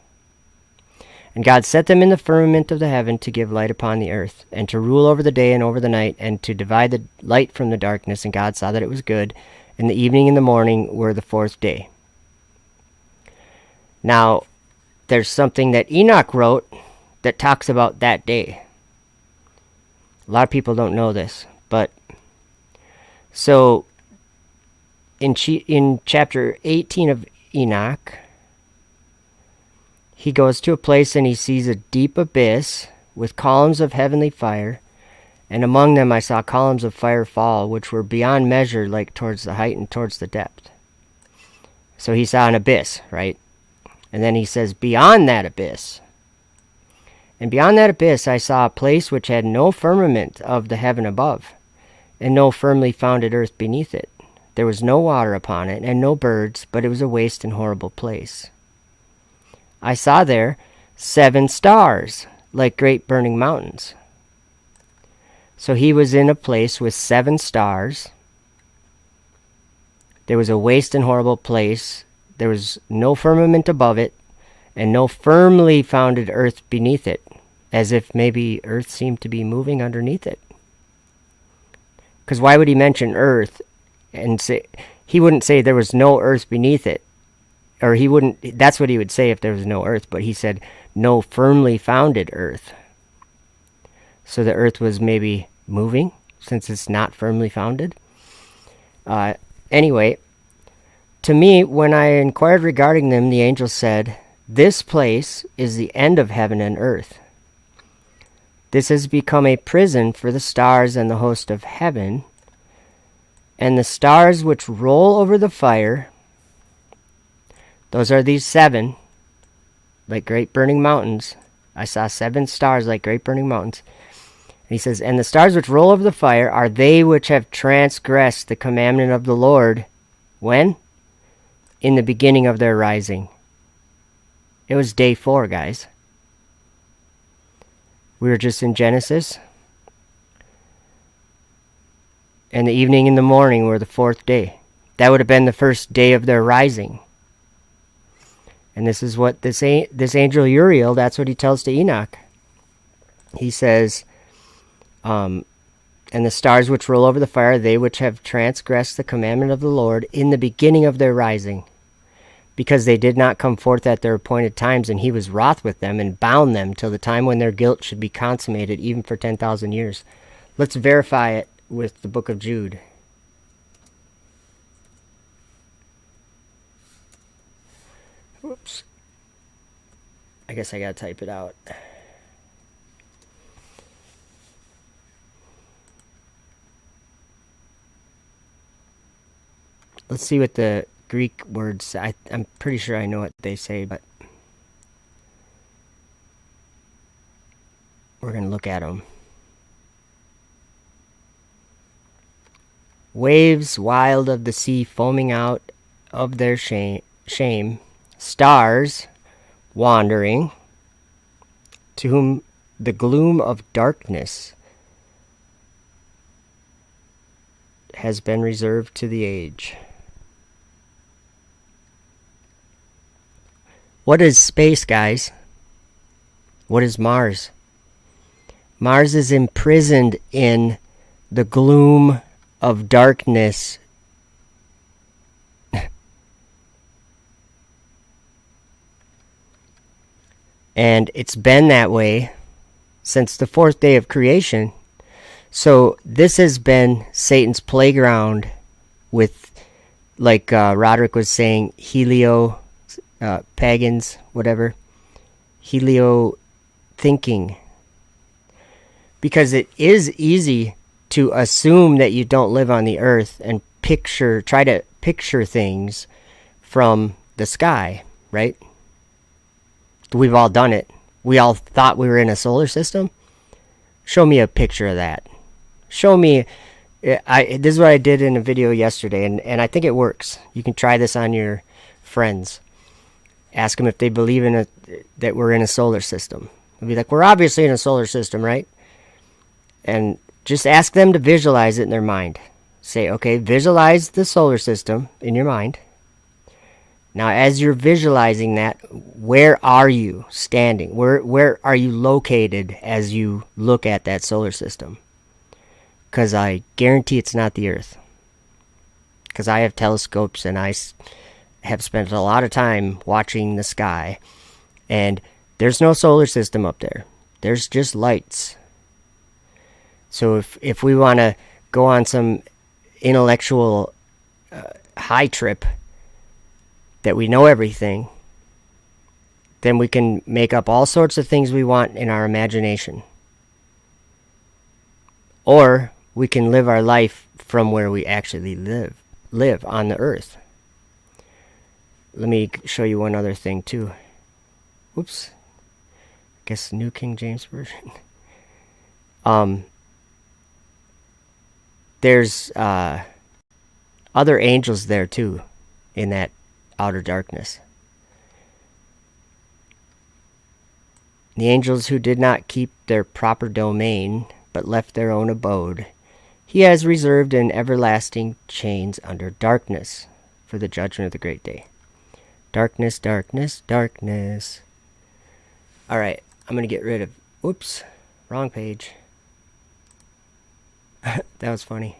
[SPEAKER 1] And God set them in the firmament of the heaven to give light upon the earth, and to rule over the day and over the night, and to divide the light from the darkness. And God saw that it was good. And the evening and the morning were the 4th day. Now, there's something that Enoch wrote that talks about that day. A lot of people don't know this, but so in chapter 18 of Enoch, he goes to a place and he sees a deep abyss with columns of heavenly fire, and among them I saw columns of fire fall, which were beyond measure, like towards the height and towards the depth. So he saw an abyss, right? And then he says, beyond that abyss. And beyond that abyss I saw a place which had no firmament of the heaven above, and no firmly founded earth beneath it. There was no water upon it, and no birds, but it was a waste and horrible place. I saw there 7 stars, like great burning mountains. So he was in a place with 7 stars. There was a waste and horrible place. There was no firmament above it, and no firmly founded earth beneath it, as if maybe earth seemed to be moving underneath it. Because why would he mention earth and say, he wouldn't say there was no earth beneath it, or he wouldn't, that's what he would say if there was no earth, but he said no firmly founded earth. So the earth was maybe moving, since it's not firmly founded. Anyway, to me, when I inquired regarding them, the angel said, "This place is the end of heaven and earth. This has become a prison for the stars and the host of heaven, and the stars which roll over the fire," those are these 7, like great burning mountains. I saw 7 stars like great burning mountains. And he says, "And the stars which roll over the fire are they which have transgressed the commandment of the Lord." When? In the beginning of their rising. It was day 4, guys. We were just in Genesis. And the evening and the morning were the 4th day. That would have been the first day of their rising. And this is what this angel Uriel, that's what he tells to Enoch. He says, and the stars which roll over the fire, they which have transgressed the commandment of the Lord in the beginning of their rising, because they did not come forth at their appointed times, and he was wroth with them and bound them till the time when their guilt should be consummated, even for 10,000 years. Let's verify it with the book of Jude. Whoops. I guess I gotta type it out. Let's see what the Greek words, I'm pretty sure I know what they say, but we're going to look at them. Waves wild of the sea foaming out of their shame, stars wandering, to whom the gloom of darkness has been reserved to the age. What is space, guys? What is Mars? Mars is imprisoned in the gloom of darkness. And it's been that way since the 4th day of creation. So this has been Satan's playground with, like Roderick was saying, pagans, whatever, helio thinking. Because it is easy to assume that you don't live on the earth and try to picture things from the sky, right? We've all done it. We all thought we were in a solar system. Show me a picture of that. Show me. This is what I did in a video yesterday, and I think it works. You can try this on your friends. Ask them if they believe that we're in a solar system. They'll be like, "We're obviously in a solar system, right?" And just ask them to visualize it in their mind. Say, okay, visualize the solar system in your mind. Now, as you're visualizing that, where are you standing? Where are you located as you look at that solar system? Because I guarantee it's not the Earth. Because I have telescopes and I have spent a lot of time watching the sky, and there's no solar system up there. There's just lights. So if we want to go on some intellectual high trip that we know everything, then we can make up all sorts of things we want in our imagination. Or we can live our life from where we actually live on the earth. Let me show you one other thing too. Whoops. I guess New King James Version. There's other angels there too, in that outer darkness. The angels who did not keep their proper domain, but left their own abode, he has reserved in everlasting chains under darkness, for the judgment of the great day. Darkness, darkness, darkness. Alright, I'm going to get rid of... Whoops, wrong page. That was funny.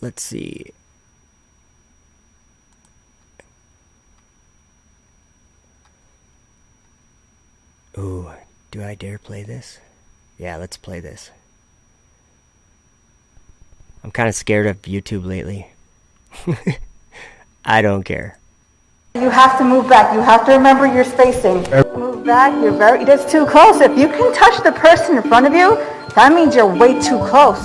[SPEAKER 1] let's see. Ooh, do I dare play this? Yeah, let's play this. I'm kind of scared of YouTube lately. I don't care.
[SPEAKER 13] You have to move back. You have to remember your spacing. Move back. It is too close. If you can touch the person in front of you, that means you're way too close.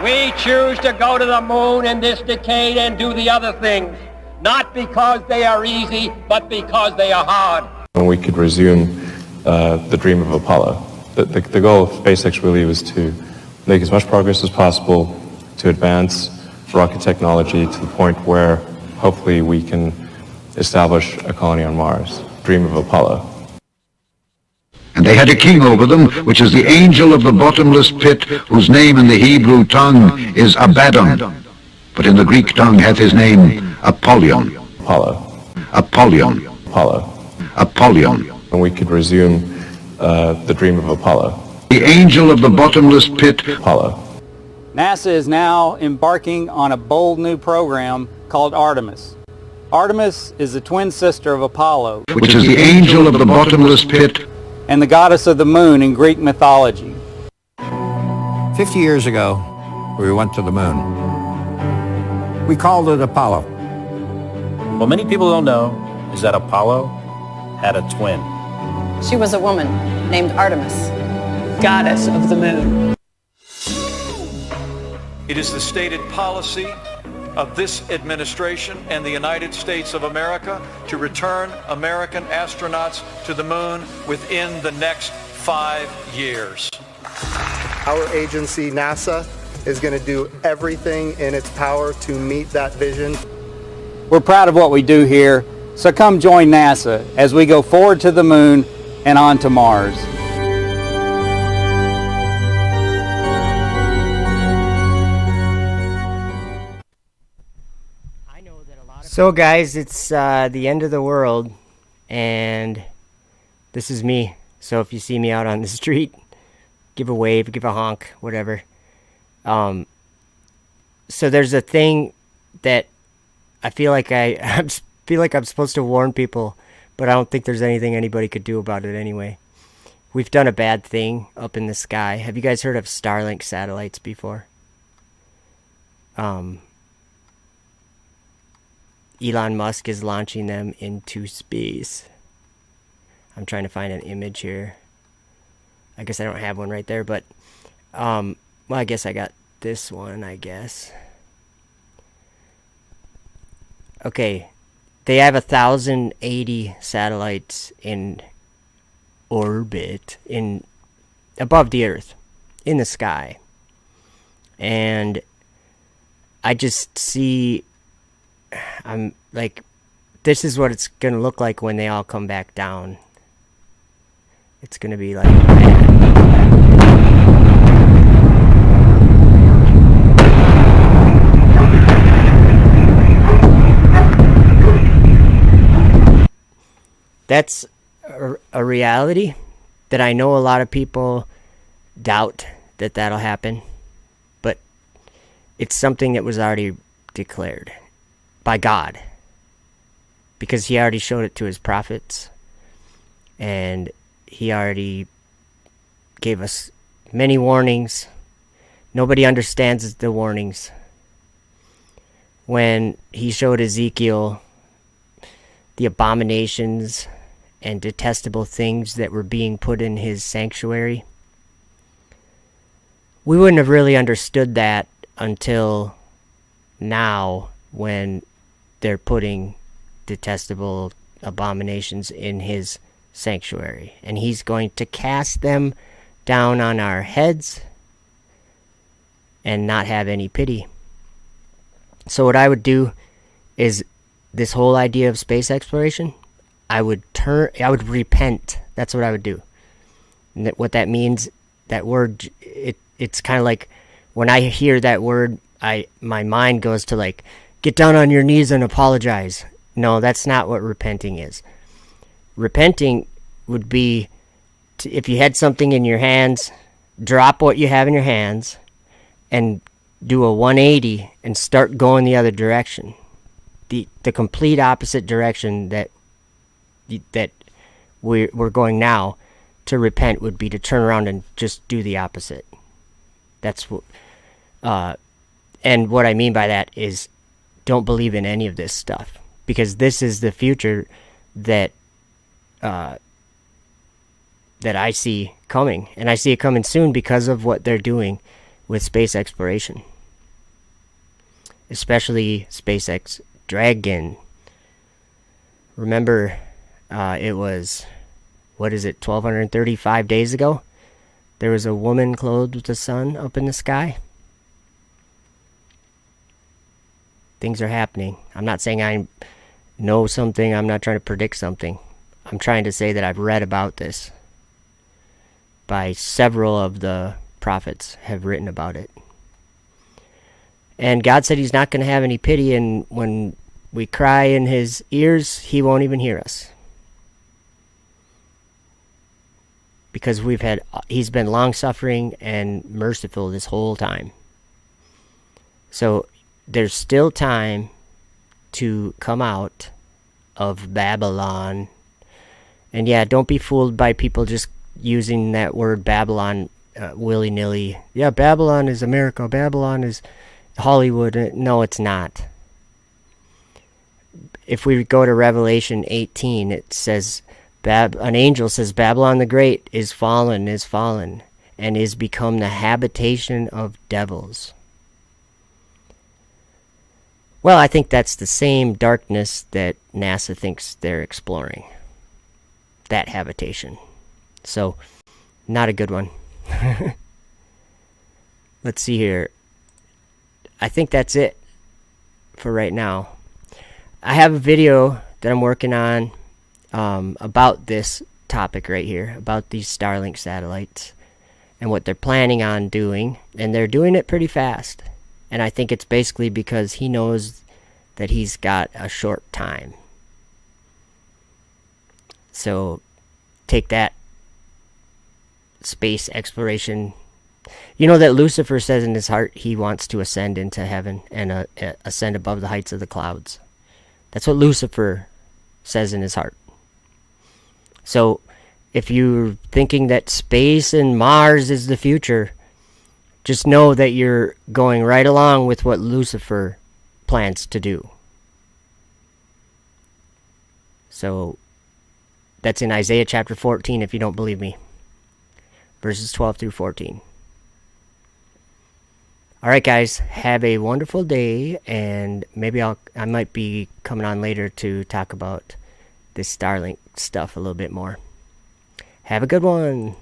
[SPEAKER 14] We choose to go to the moon in this decade and do the other things, not because they are easy, but because they are hard.
[SPEAKER 15] When we could resume the dream of Apollo. The goal of SpaceX really was to make as much progress as possible to advance rocket technology to the point where hopefully we can establish a colony on Mars. Dream of Apollo.
[SPEAKER 10] And they had a king over them, which is the angel of the bottomless pit, whose name in the Hebrew tongue is Abaddon, but in the Greek tongue hath his name Apollyon.
[SPEAKER 15] Apollo.
[SPEAKER 10] Apollyon.
[SPEAKER 15] Apollo.
[SPEAKER 10] Apollyon.
[SPEAKER 15] And we could resume the dream of Apollo.
[SPEAKER 10] The angel of the bottomless pit.
[SPEAKER 15] Apollo.
[SPEAKER 16] NASA is now embarking on a bold new program called Artemis. Artemis is the twin sister of Apollo,
[SPEAKER 10] which is the angel of the bottomless pit,
[SPEAKER 16] and the goddess of the moon in Greek mythology.
[SPEAKER 17] 50 years ago, we went to the moon. We called it Apollo.
[SPEAKER 18] What many people don't know is that Apollo had a twin.
[SPEAKER 19] She was a woman named Artemis, goddess of the moon.
[SPEAKER 20] It is the stated policy of this administration and the United States of America to return American astronauts to the moon within the next 5 years.
[SPEAKER 21] Our agency, NASA, is going to do everything in its power to meet that vision.
[SPEAKER 16] We're proud of what we do here, so come join NASA as we go forward to the moon and on to Mars.
[SPEAKER 1] So guys, it's the end of the world, and this is me. So if you see me out on the street, give a wave, give a honk, whatever. So there's a thing that I feel like I feel like I'm supposed to warn people, but I don't think there's anything anybody could do about it anyway. We've done a bad thing up in the sky. Have you guys heard of Starlink satellites before? Elon Musk is launching them into space. I'm trying to find an image here. I guess I don't have one right there, but well, I guess I got this one, I guess. Okay, they have 1,080 satellites in orbit above the Earth, in the sky. And I just see, I'm like, this is what it's going to look like when they all come back down. It's going to be like that's a reality that I know a lot of people doubt that that'll happen, but it's something that was already declared by God, because he already showed it to his prophets, and he already gave us many warnings. Nobody understands the warnings. When he showed Ezekiel the abominations and detestable things that were being put in his sanctuary, we wouldn't have really understood that until now, when they're putting detestable abominations in his sanctuary, and he's going to cast them down on our heads and not have any pity. So what I would do is, this whole idea of space exploration, I would repent. That's what I would do. And what that means, that word, it's kind of like, when I hear that word, my mind goes to like, get down on your knees and apologize. No, that's not what repenting is. Repenting would be, if you had something in your hands, drop what you have in your hands and do a 180 and start going the other direction. The complete opposite direction that we're going now. To repent would be to turn around and just do the opposite. That's what, and what I mean by that is, don't believe in any of this stuff, because this is the future that I see coming, and I see it coming soon because of what they're doing with space exploration, especially SpaceX Dragon. Remember, it was, 1,235 days ago? There was a woman clothed with the sun up in the sky. Things are happening. I'm not saying I know something. I'm not trying to predict something. I'm trying to say that I've read about this. By several of the prophets have written about it. And God said he's not going to have any pity, and when we cry in his ears, he won't even hear us. Because he's been long-suffering and merciful this whole time. So there's still time to come out of Babylon. And yeah, don't be fooled by people just using that word Babylon willy-nilly. Yeah, Babylon is America. Babylon is Hollywood. No, it's not. If we go to Revelation 18, it says, an angel says, Babylon the Great is fallen, and is become the habitation of devils. Well, I think that's the same darkness that NASA thinks they're exploring. That habitation. So, not a good one. Let's see here. I think that's it for right now. I have a video that I'm working on about this topic right here, about these Starlink satellites and what they're planning on doing, and they're doing it pretty fast. And I think it's basically because he knows that he's got a short time. So take that, space exploration. You know that Lucifer says in his heart he wants to ascend into heaven and ascend above the heights of the clouds. That's what Lucifer says in his heart. So if you're thinking that space and Mars is the future, just know that you're going right along with what Lucifer plans to do. So that's in Isaiah chapter 14 if you don't believe me. Verses 12 through 14. Alright guys, have a wonderful day, and maybe I might be coming on later to talk about this Starlink stuff a little bit more. Have a good one.